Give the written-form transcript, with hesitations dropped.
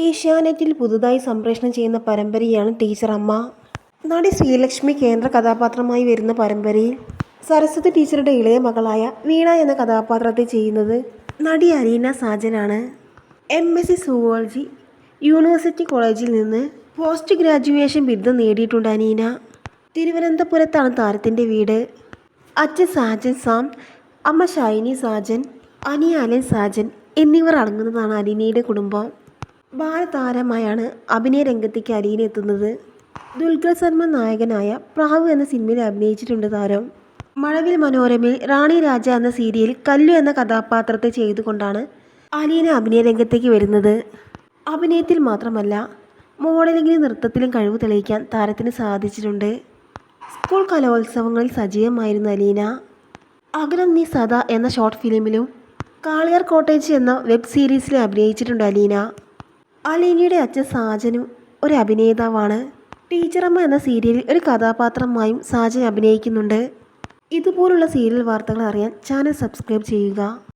ഏഷ്യാനെറ്റിൽ പുതുതായി സംപ്രേഷണം ചെയ്യുന്ന പരമ്പരയാണ് ടീച്ചർ അമ്മ. നടി ശ്രീലക്ഷ്മി കേന്ദ്ര കഥാപാത്രമായി വരുന്ന പരമ്പരയിൽ സരസ്വതി ടീച്ചറുടെ ഇളയ മകളായ വീണ എന്ന കഥാപാത്രത്തെ ചെയ്യുന്നത് നടി അലീന സാജനാണ്. MSc സുവോളജി യൂണിവേഴ്സിറ്റി കോളേജിൽ നിന്ന് പോസ്റ്റ് ഗ്രാജുവേഷൻ ബിരുദം നേടിയിട്ടുണ്ട് അലീന. തിരുവനന്തപുരത്താണ് താരത്തിൻ്റെ വീട്. അച്ഛൻ സാജൻ സാം, അമ്മ ഷൈനി സാജൻ, അനിയ അലൻ സാജൻ എന്നിവർ അടങ്ങുന്നതാണ് അലീനയുടെ കുടുംബം. ബാലതാരമായാണ് അഭിനയ രംഗത്തേക്ക് അലീന എത്തുന്നത്. ദുൽഖർ സൽമാൻ നായകനായ പ്രാവ് എന്ന സിനിമയിൽ അഭിനയിച്ചിട്ടുണ്ട് താരം. മഴവിൽ മനോരമയിൽ റാണി രാജ എന്ന സീരിയലിൽ കല്ലു എന്ന കഥാപാത്രത്തെ ചെയ്തുകൊണ്ടാണ് അലീന അഭിനയ രംഗത്തേക്ക് വരുന്നത്. അഭിനയത്തിൽ മാത്രമല്ല മോഡലിംഗിലും നൃത്തത്തിലും കഴിവ് തെളിയിക്കാൻ താരത്തിന് സാധിച്ചിട്ടുണ്ട്. സ്കൂൾ കലോത്സവങ്ങളിൽ സജീവമായിരുന്നു അലീന. അകലം നീ സദാ എന്ന ഷോർട്ട് ഫിലിമിലും കാളിയാർ കോട്ടേജ് എന്ന വെബ് സീരീസിലും അഭിനയിച്ചിട്ടുണ്ട് അലീന. അലീനയുടെ അച്ഛൻ സാജനും ഒരു അഭിനേതാവാണ്. ടീച്ചറമ്മ എന്ന സീരിയലിൽ ഒരു കഥാപാത്രമായും സാജൻ അഭിനയിക്കുന്നുണ്ട്. ഇതുപോലുള്ള സീരിയൽ വാർത്തകൾ അറിയാൻ ചാനൽ സബ്സ്ക്രൈബ് ചെയ്യുക.